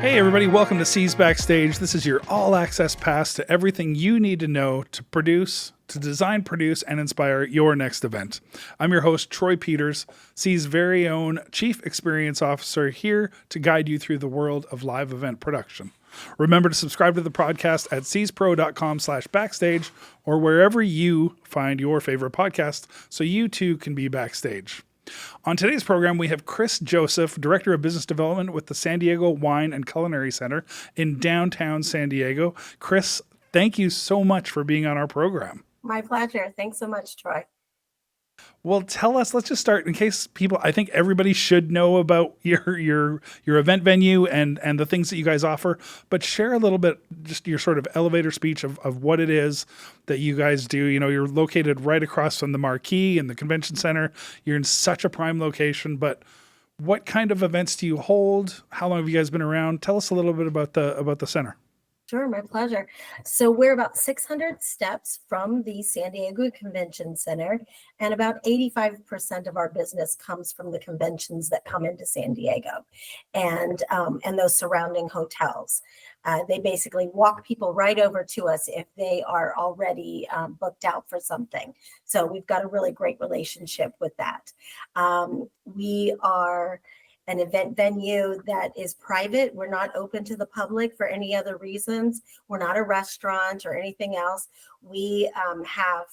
Hey everybody, welcome to C's Backstage. This is your all-access pass to everything you need to know to produce, to design, produce, and inspire your next event. I'm your host, Troy Peters, C's very own Chief Experience Officer, here to guide you through the world of live event production. Remember to subscribe to the podcast at cspro.com/backstage or wherever you find your favorite podcast so you too can be backstage. On today's program, we have Cris Joseph, Director of Business Development with the San Diego Wine and Culinary Center in downtown San Diego. Cris, thank you so much for being on our program. My pleasure. Thanks so much, Troy. Well, tell us, let's just start in case people, I think everybody should know about your event venue and the things that you guys offer, but share a little bit, just your sort of elevator speech of what it is that you guys do. You know, you're located right across from the Marquee and the Convention Center. You're in such a prime location, but what kind of events do you hold? How long have you guys been around? Tell us a little bit about the center. Sure, my pleasure. So we're about 600 steps from the San Diego Convention Center, and about 85% of our business comes from the conventions that come into San Diego and those surrounding hotels. They basically walk people right over to us if they are already booked out for something. So we've got a really great relationship with that. We are an event venue that is private. We're not open to the public for any other reasons. We're not a restaurant or anything else. We have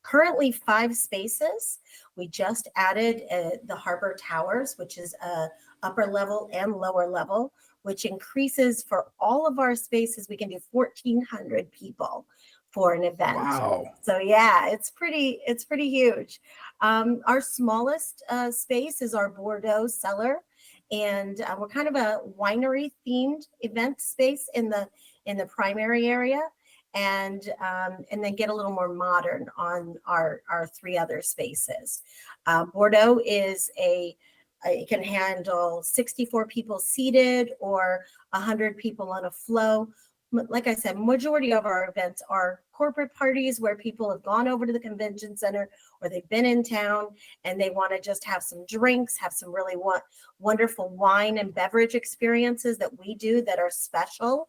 currently 5 spaces. We just added the Harbor Towers, which is upper level and lower level, which increases for all of our spaces. We can do 1,400 people for an event. Wow. So yeah, it's pretty huge. Our smallest space is our Bordeaux cellar, and we're kind of a winery themed event space in the primary area, and then get a little more modern on our 3 other spaces. Bordeaux is it can handle 64 people seated or 100 people on a flow. Like I said, majority of our events are corporate parties where people have gone over to the convention center or they've been in town and they want to just have some drinks, have some really wonderful wine and beverage experiences that we do that are special.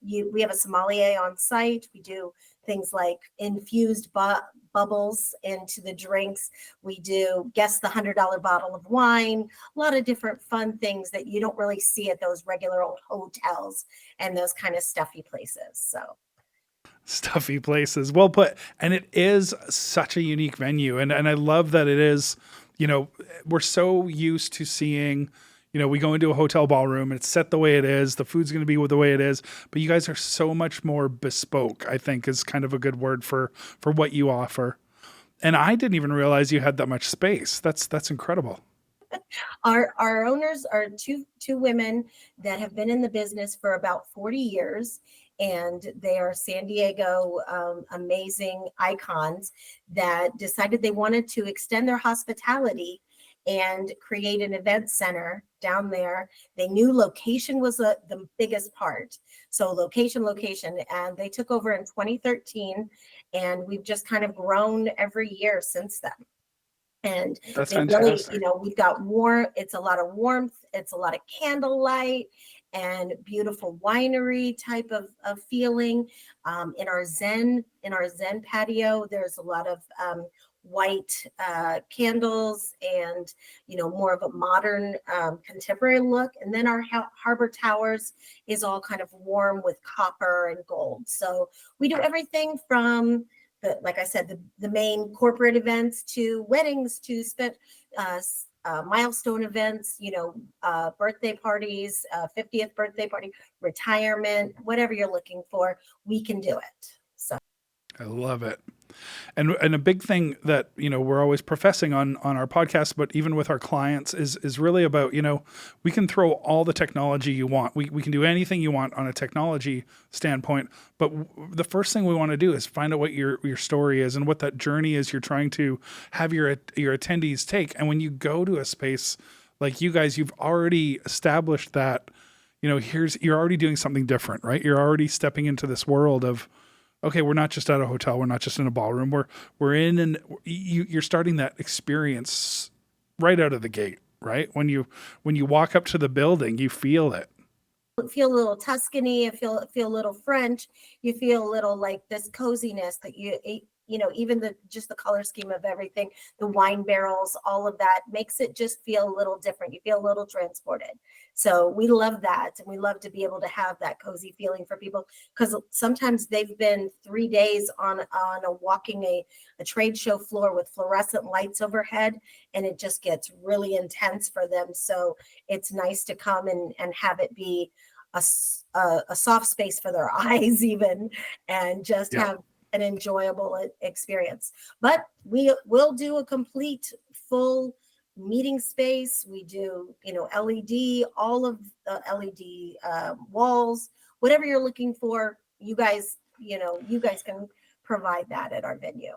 We have a sommelier on site. We do things like infused bubbles into the drinks. We do guess the $100 bottle of wine, a lot of different fun things that you don't really see at those regular old hotels and those kind of stuffy places. So Stuffy places. Well put. And it is such a unique venue. And I love that it is, you know, we're so used to seeing, you know, we go into a hotel ballroom and it's set the way it is. The food's going to be the way it is. But you guys are so much more bespoke, I think is kind of a good word for what you offer. And I didn't even realize you had that much space. That's incredible. Our owners are two women that have been in the business for about 40 years, and they are San Diego amazing icons that decided they wanted to extend their hospitality and create an event center down there. They knew location was the biggest part. So location, and they took over in 2013, and we've just kind of grown every year since then. And That's they really, fantastic. we've got it's a lot of warmth, it's a lot of candlelight and beautiful winery type of feeling. In our Zen patio, there's a lot of white candles and more of a modern contemporary look. And then our Harbor Towers is all kind of warm with copper and gold. So we do everything from like I said, the main corporate events to weddings to milestone events, birthday parties, 50th birthday party, retirement, whatever you're looking for, we can do it. So I love it. And a big thing that, we're always professing on our podcast, but even with our clients is really about, we can throw all the technology you want. We can do anything you want on a technology standpoint. But the first thing we want to do is find out what your story is and what that journey is you're trying to have your attendees take. And when you go to a space like you guys, you've already established that, you're already doing something different, right? You're already stepping into this world of, okay, we're not just at a hotel. We're not just in a ballroom. We're in, and you're starting that experience right out of the gate, right? When you walk up to the building, you feel it. feel a little Tuscany, you feel a little French, you feel a little like this coziness that even just the color scheme of everything, the wine barrels, all of that makes it just feel a little different. You feel a little transported. So we love that, and we love to be able to have that cozy feeling for people, because sometimes they've been 3 days on a walking a trade show floor with fluorescent lights overhead, and it just gets really intense for them. So it's nice to come and have it be a soft space for their eyes even, and just Yeah. have an enjoyable experience. But we will do a complete full meeting space. We do, LED, all of the LED walls, whatever you're looking for. You guys can provide that at our venue.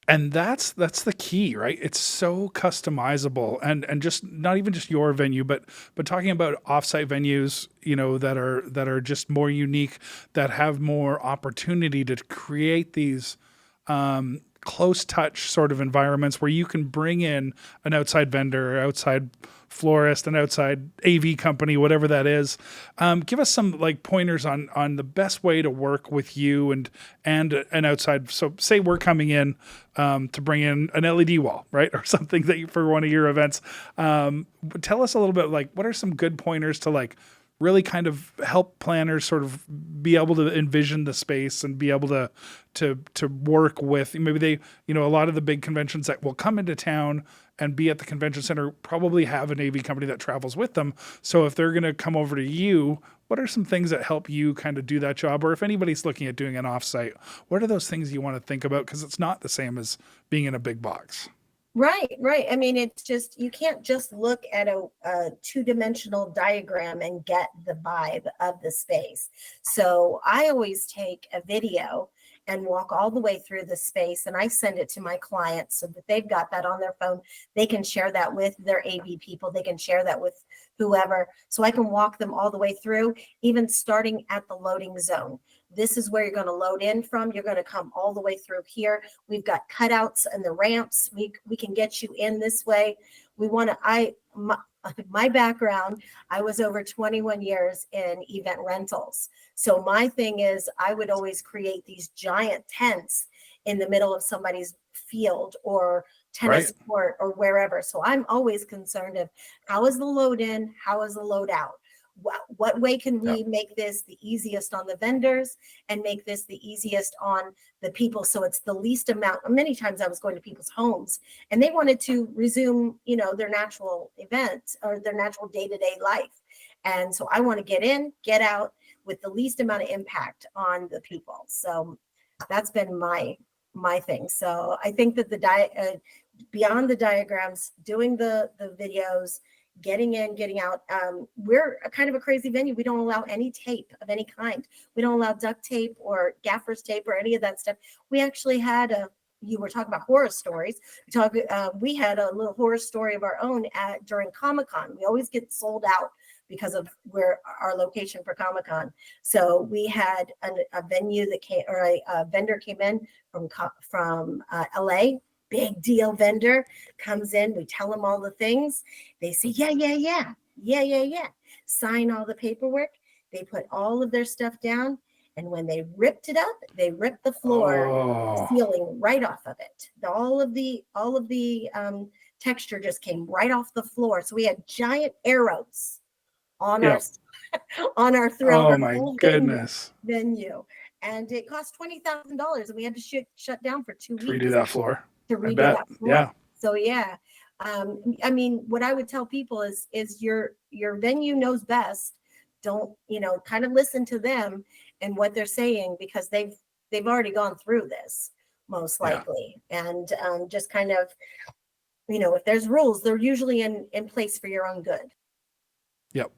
And that's the key, right? It's so customizable, and just not even just your venue, but talking about offsite venues, that are just more unique, that have more opportunity to create these close touch sort of environments where you can bring in an outside vendor, outside florist, an outside AV company, whatever that is. Give us some like pointers on the best way to work with you and an outside. So say we're coming in to bring in an LED wall, right, or something for one of your events. Tell us a little bit, like, what are some good pointers to like really kind of help planners sort of be able to envision the space and be able to work with, maybe they, a lot of the big conventions that will come into town and be at the convention center probably have an AV company that travels with them. So if they're going to come over to you, what are some things that help you kind of do that job? Or if anybody's looking at doing an offsite, what are those things you want to think about? Because it's not the same as being in a big box. Right, right. I mean, it's just, you can't just look at a two-dimensional diagram and get the vibe of the space. So I always take a video and walk all the way through the space, and I send it to my clients so that they've got that on their phone. They can share that with their AV people. They can share that with whoever. So I can walk them all the way through, even starting at the loading zone. This is where you're going to load in from. You're going to come all the way through here. We've got cutouts and the ramps. We can get you in this way. We want to, my background, I was over 21 years in event rentals. So my thing is, I would always create these giant tents in the middle of somebody's field or tennis court or wherever. So I'm always concerned of how is the load in, how is the load out? What way can we make this the easiest on the vendors and make this the easiest on the people? So it's the least amount. Many times I was going to people's homes and they wanted to resume, their natural events or their natural day-to-day life. And so I want to get in, get out with the least amount of impact on the people. So that's been my thing. So I think that beyond the diagrams, doing the videos, getting in, getting out. We're a kind of a crazy venue. We don't allow any tape of any kind. We don't allow duct tape or gaffer's tape or any of that stuff. We actually had you were talking about horror stories. We had a little horror story of our own during Comic-Con. We always get sold out because of where our location for Comic-Con. So we had a venue that came, or a vendor came in from LA. Big deal vendor comes in. We tell them all the things. They say, yeah. Sign all the paperwork. They put all of their stuff down. And when they ripped it up, they ripped the floor ceiling right off of it. All of the texture just came right off the floor. So we had giant arrows on our throughout our whole venue. And it cost $20,000 and we had to shut down for 2 weeks. To redo that floor. To redo that floor. Yeah. So yeah. I mean, what I would tell people is your venue knows best. Don't, kind of listen to them and what they're saying, because they've already gone through this most likely. And just kind of, if there's rules, they're usually in place for your own good. Yep.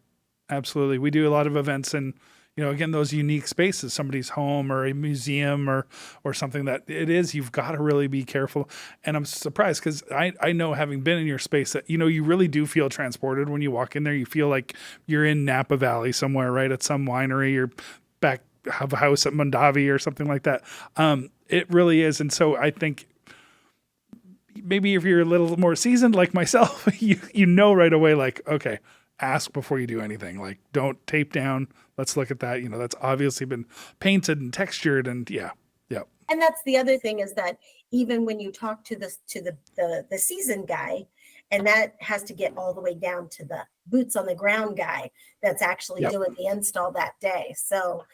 Absolutely. We do a lot of events in, again, those unique spaces, somebody's home or a museum or something that it is, you've got to really be careful. And I'm surprised because I know, having been in your space, that, you really do feel transported when you walk in there. You feel like you're in Napa Valley somewhere, right? At some winery or back have a house at Mondavi or something like that. It really is. And so I think maybe if you're a little more seasoned like myself, you know right away, like, okay, ask before you do anything. Like, don't tape down. Let's look at that. That's obviously been painted and textured, and yeah. And that's the other thing, is that even when you talk to the seasoned guy, and that has to get all the way down to the boots on the ground guy that's actually Yep. doing the install that day. So,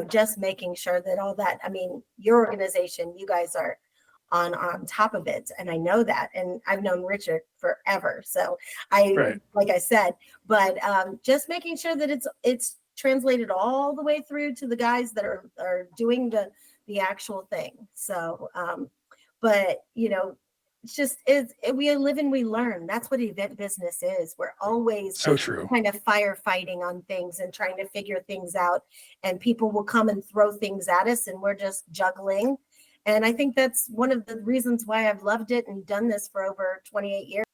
just making sure that all that, I mean, your organization, you guys are on top of it. And I know that. And I've known Richard forever. So Right. like I said, but just making sure that it's translated all the way through to the guys that are doing the actual thing. So, but it's just we live and we learn. That's what event business is. We're always So true. kind of firefighting on things and trying to figure things out. And people will come and throw things at us, and we're just juggling. And I think that's one of the reasons why I've loved it and done this for over 28 years.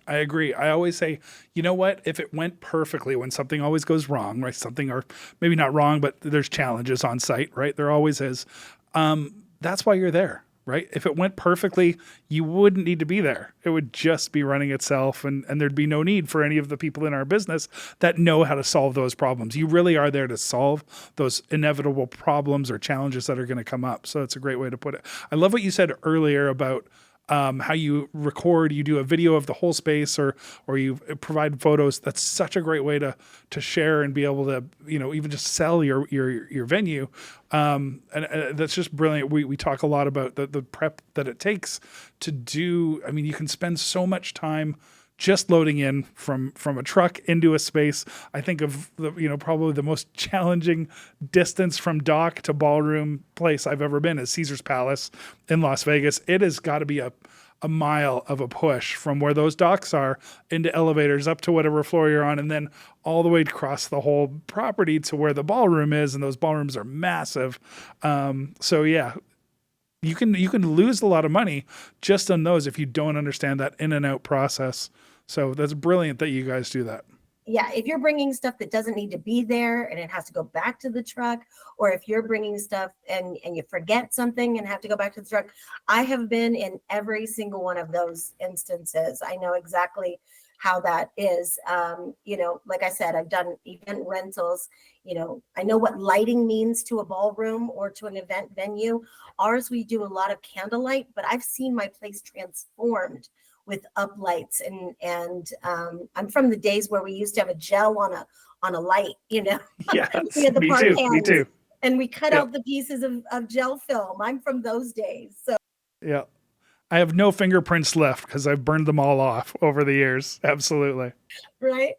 I agree. I always say, you know what? If it went perfectly, when something always goes wrong, right? Something, or maybe not wrong, but there's challenges on site, right? There always is. That's why you're there, right? If it went perfectly, you wouldn't need to be there. It would just be running itself, and there'd be no need for any of the people in our business that know how to solve those problems. You really are there to solve those inevitable problems or challenges that are going to come up. So it's a great way to put it. I love what you said earlier about how you record, you do a video of the whole space, or you provide photos. That's such a great way to share and be able to, even just sell your venue. And that's just brilliant. We talk a lot about the prep that it takes to do. I mean, you can spend so much time just loading in from a truck into a space. I think of probably the most challenging distance from dock to ballroom place I've ever been is Caesar's Palace in Las Vegas. It has got to be a mile of a push from where those docks are into elevators up to whatever floor you're on, and then all the way across the whole property to where the ballroom is. And those ballrooms are massive. So yeah, you can lose a lot of money just on those if you don't understand that in and out process. So that's brilliant that you guys do that. Yeah, if you're bringing stuff that doesn't need to be there and it has to go back to the truck, or if you're bringing stuff and you forget something and have to go back to the truck, I have been in every single one of those instances. I know exactly how that is. Like I said, I've done event rentals. I know what lighting means to a ballroom or to an event venue. Ours, we do a lot of candlelight, but I've seen my place transformed with uplights, and I'm from the days where we used to have a gel on a light, Yes, we had the me part too. hands, Me too. and we cut Yeah. out the pieces of gel film. I'm from those days. So Yeah. I have no fingerprints left because I've burned them all off over the years. Absolutely. right.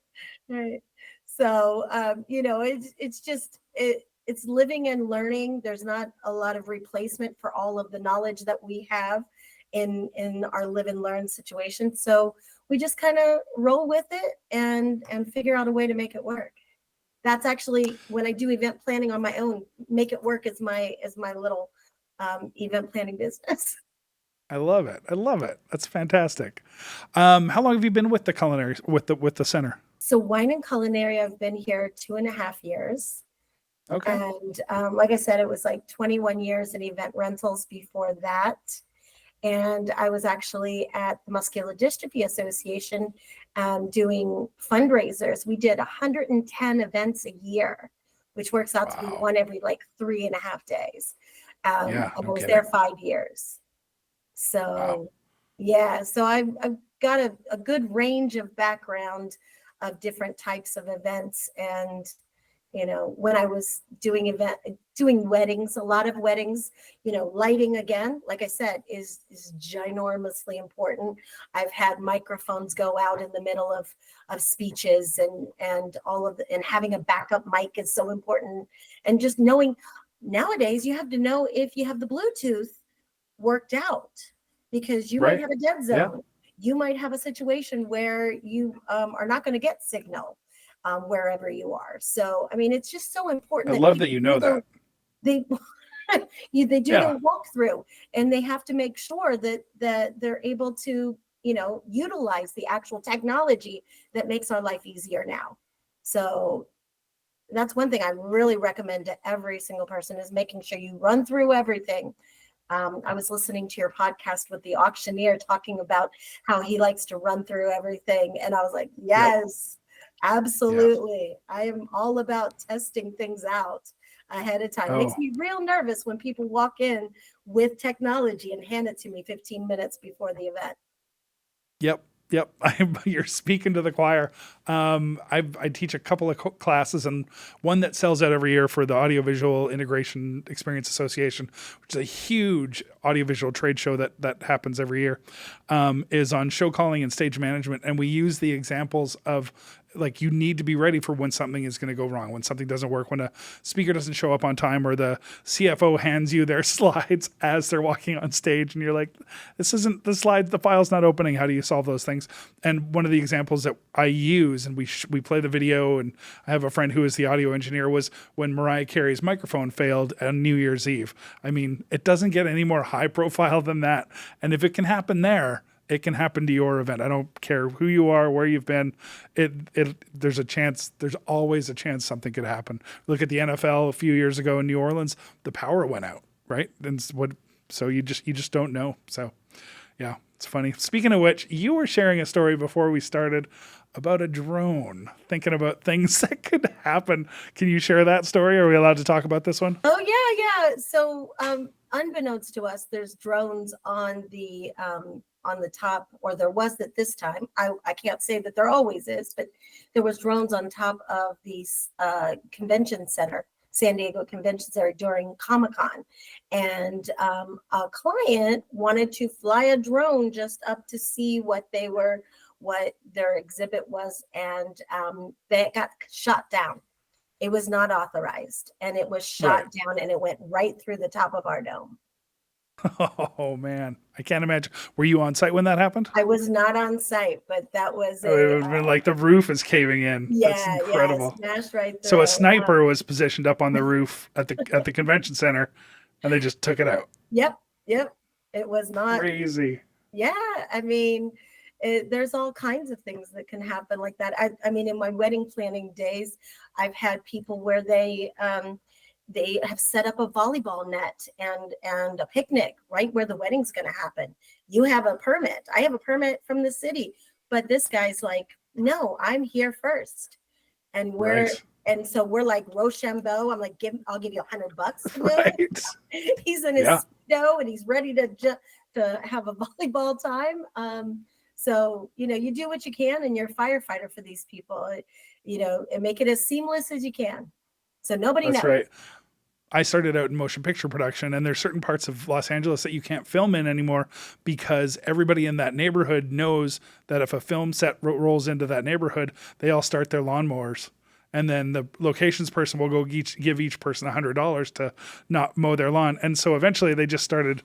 So it's just it's living and learning. There's not a lot of replacement for all of the knowledge that we have in our live and learn situation. So we just kind of roll with it and figure out a way to make it work. That's actually when I do event planning on my own. Make it work is my little event planning business. I love it. I love it. That's fantastic. How long have you been with the culinary, with the center? So wine and culinary, I've been here 2.5 years. Okay. And like I said, it was like 21 years in event rentals before that. And I was actually at the Muscular Dystrophy Association doing fundraisers. We did 110 events a year, which works out to be one every like 3.5 days. Yeah, and no I was kidding. there 5 years. So, Wow. yeah, so I've got a good range of background of different types of events. And when I was doing weddings, a lot of weddings, lighting, again, like I said, is ginormously important. I've had microphones go out in the middle of speeches, and all of and having a backup mic is so important. And just knowing, nowadays you have to know if you have the Bluetooth worked out, because you might Right. have a dead Yeah. zone. You might have a situation where you are not going to get signal wherever you are. So, I mean, it's just so I important that love people that you know that. they they do Yeah. their walkthrough, and they have to make sure that they're able to utilize the actual technology that makes our life easier now. So that's one thing I really recommend to every single person, is making sure you run through everything. I was listening to your podcast with the auctioneer talking about how he likes to run through everything. And I was like, yes, Yeah. Absolutely. I am all about testing things out ahead of time. It makes Oh, me real nervous when people walk in with technology and hand it to me 15 minutes before the event. yep. Yep. You're speaking to the choir. I teach a couple of classes, and one that sells out every year for the Audiovisual Integration Experience Association, which is a huge audiovisual trade show that happens every year, is on show calling and stage management. And we use the examples of, like, you need to be ready for when something is going to go wrong, when something doesn't work, when a speaker doesn't show up on time, or the CFO hands you their slides as they're walking on stage, and you're like, this isn't the slides, the file's not opening. How do you solve those things? And one of the examples that I use, and we play the video, and I have a friend who is the audio engineer, was when Mariah Carey's microphone failed on New Year's Eve. I mean, it doesn't get any more high profile than that. And if it can happen there, it can happen to your event. I don't care who you are, where you've been. There's a chance. There's always a chance something could happen. Look at the NFL a few years ago in New Orleans. The power went out, right? And so you just don't know. So yeah, it's funny. Speaking of which, you were sharing a story before we started about a drone, thinking about things that could happen. Can you share that story? Are we allowed to talk about this one? Oh yeah, yeah. So unbeknownst to us, there's drones on the top, or there was at this time. I can't say that there always is, but there was drones on top of the convention center, San Diego Convention Center during Comic-Con. And a client wanted to fly a drone just up to see what their exhibit was, and they got shot down. It was not authorized, and it was shot Right. down, and it went right through the top of our dome. Oh man, I can't imagine. Were you on site when that happened? I was not on site, but that was Oh, it would have been like the roof is caving in. That's yeah, incredible. smashed right So a through. sniper was positioned up on the roof at the convention center, and they just took it out. Yep, yep. It was not. Crazy. Yeah, I mean, there's all kinds of things that can happen like that. I mean, in my wedding planning days, I've had people where they have set up a volleyball net and a picnic right where the wedding's going to happen. You have a permit. I have a permit from the city, but this guy's like, no, I'm here first, and Right. so we're like Rochambeau. I'm like, I'll give you $100 to move. Right. He's in his Yeah. snow and he's ready to have a volleyball time. So you do what you can, and you're a firefighter for these people. And make it as seamless as you can, so nobody That's knows. right. I started out in motion picture production, and there's certain parts of Los Angeles that you can't film in anymore because everybody in that neighborhood knows that if a film set rolls into that neighborhood, they all start their lawnmowers. And then the locations person will go give each person $100 to not mow their lawn. And so eventually they just started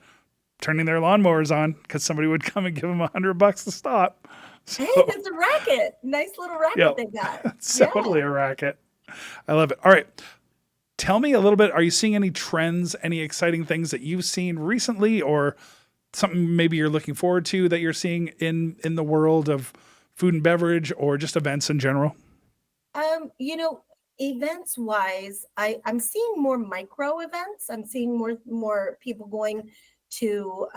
turning their lawnmowers on because somebody would come and give them $100 to stop. So, Hey, it's a racket. Nice little racket yeah, they got. it's Yeah. totally a racket. I love it. All right. Tell me a little bit. Are you seeing any trends, any exciting things that you've seen recently, or something maybe you're looking forward to that you're seeing in the world of food and beverage, or just events in general? Events wise, I'm seeing more micro events. I'm seeing more people going to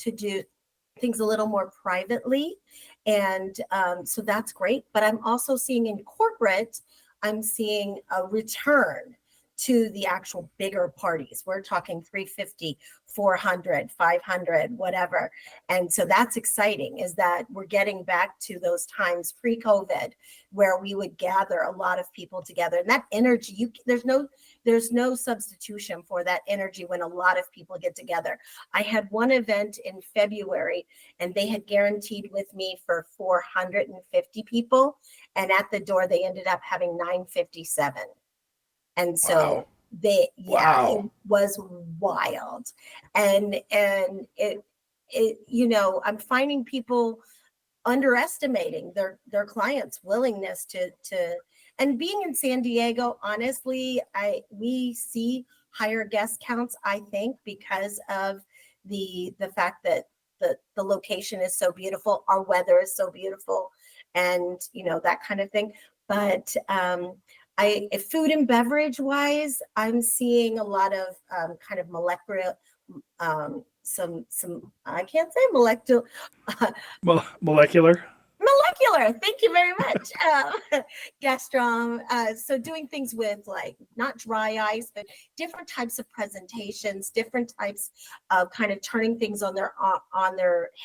do things a little more privately, and so that's great. But I'm also seeing in corporate, I'm seeing a return to the actual bigger parties. We're talking 350, 400, 500, whatever. And so that's exciting, is that we're getting back to those times pre-COVID where we would gather a lot of people together. And that energy, there's no substitution for that energy when a lot of people get together. I had one event in February, and they had guaranteed with me for 450 people. And at the door, they ended up having 957. And Wow. so it Wow. was wild. And I'm finding people underestimating their clients' willingness to and being in San Diego, honestly, we see higher guest counts, I think, because of the fact that the location is so beautiful, our weather is so beautiful, and that kind of thing. But if food and beverage wise, I'm seeing a lot of kind of molecular, some I can't say molecular, Well, molecular. spectacular. Thank you very much. Gastron. So doing things with like not dry ice, but different types of presentations, different types of kind of turning things on their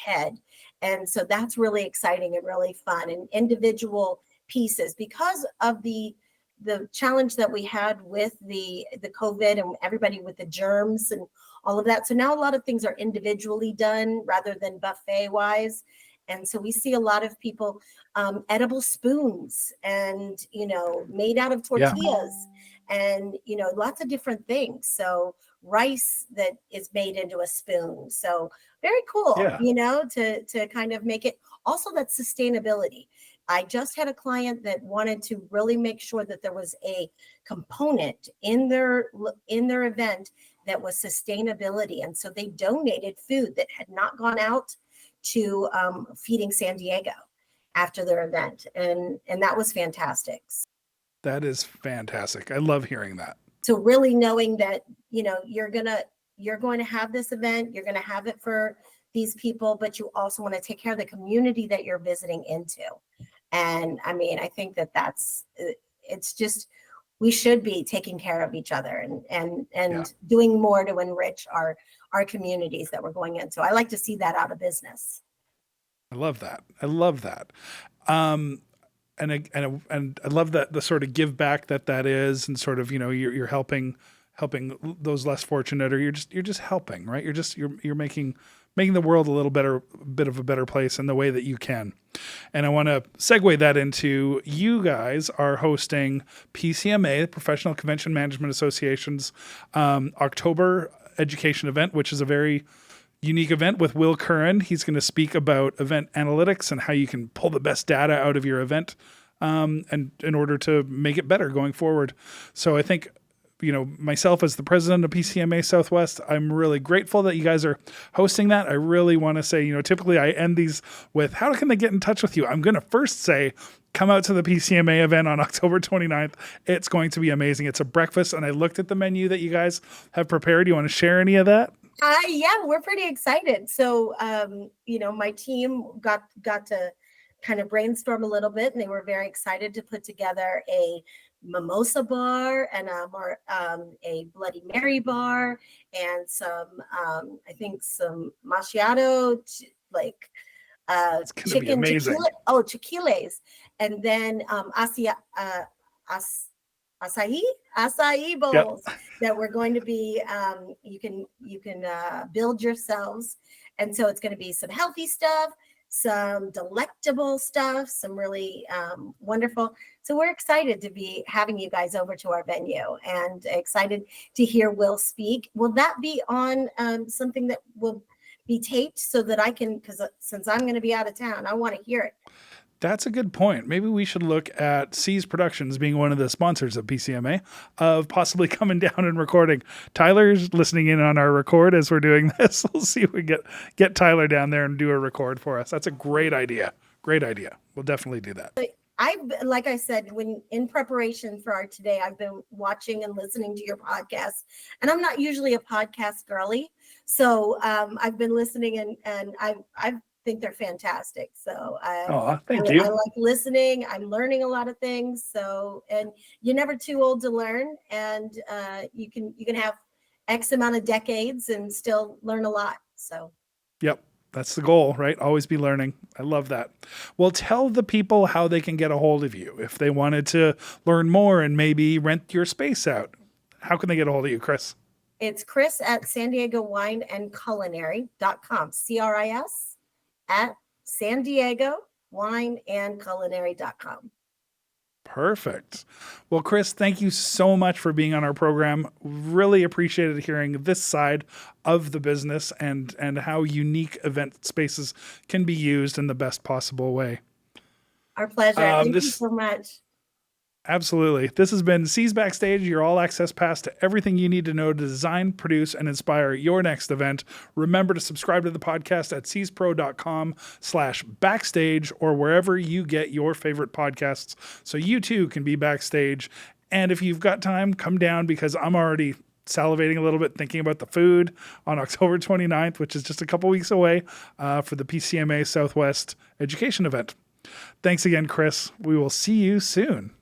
head. And so that's really exciting and really fun, and individual pieces because of the challenge that we had with the COVID and everybody with the germs and all of that. So now a lot of things are individually done rather than buffet wise. And so we see a lot of people, edible spoons and, made out of Yeah. tortillas and, lots of different things. So rice that is made into a spoon. So very cool, Yeah. to kind of make it also that sustainability. I just had a client that wanted to really make sure that there was a component in their event that was sustainability, and so they donated food that had not gone out to Feeding San Diego after their event, and that was fantastic. That is fantastic. I love hearing that. So really knowing that you're going to have this event, you're going to have it for these people, but you also want to take care of the community that you're visiting into. And I mean, I think it's just, we should be taking care of each other and doing more to enrich our communities that we're going into. I like to see that out of business. I love that. I love that. And I love that the sort of give back that is, and sort of, you're helping those less fortunate, or you're just helping, right? You're making the world a little bit of a better place in the way that you can. And I want to segue that into, you guys are hosting PCMA, the Professional Convention Management Association's October education event, which is a very unique event with Will Curran. He's going to speak about event analytics and how you can pull the best data out of your event, and in order to make it better going forward. So I think, myself as the president of PCMA Southwest, I'm really grateful that you guys are hosting that. I really want to say, typically I end these with, how can they get in touch with you? I'm going to first say, come out to the PCMA event on October 29th. It's going to be amazing. It's a breakfast, and I looked at the menu that you guys have prepared. You want to share any of that? Yeah, we're pretty excited. So, my team got to kind of brainstorm a little bit, and they were very excited to put together a mimosa bar and a Bloody Mary bar and some, I think some macchiato, chicken chiquiles, and then acai bowls that we're going to be, you can build yourselves. And so it's going to be some healthy stuff, some delectable stuff, some really wonderful. So we're excited to be having you guys over to our venue, and excited to hear Will speak. Will that be on something that will be taped so that I can, because since I'm going to be out of town, I want to hear it. That's a good point. Maybe we should look at C's Productions being one of the sponsors of PCMA, of possibly coming down and recording. Tyler's listening in on our record as we're doing this. We'll see if we get Tyler down there and do a record for us. That's a great idea. Great idea. We'll definitely do that. Like I said, when in preparation for our today, I've been watching and listening to your podcast, and I'm not usually a podcast girly. So I've been listening, and I think they're fantastic. So thank you. I like listening. I'm learning a lot of things. So, and you're never too old to learn, and you can have X amount of decades and still learn a lot. So, yep. That's the goal, right? Always be learning. I love that. Well, tell the people how they can get a hold of you if they wanted to learn more and maybe rent your space out. How can they get a hold of you, Cris? It's Cris at San Diego Wine and Culinary.com. CRIS at San Diego Wine and Culinary.com. Perfect. Well, Cris, thank you so much for being on our program. Really appreciated hearing this side of the business and how unique event spaces can be used in the best possible way. Our pleasure. Thank you so much. Absolutely. This has been C's Backstage, your all-access pass to everything you need to know to design, produce, and inspire your next event. Remember to subscribe to the podcast at cspro.com/backstage or wherever you get your favorite podcasts so you too can be backstage. And if you've got time, come down, because I'm already salivating a little bit thinking about the food on October 29th, which is just a couple weeks away, for the PCMA Southwest education event. Thanks again, Cris. We will see you soon.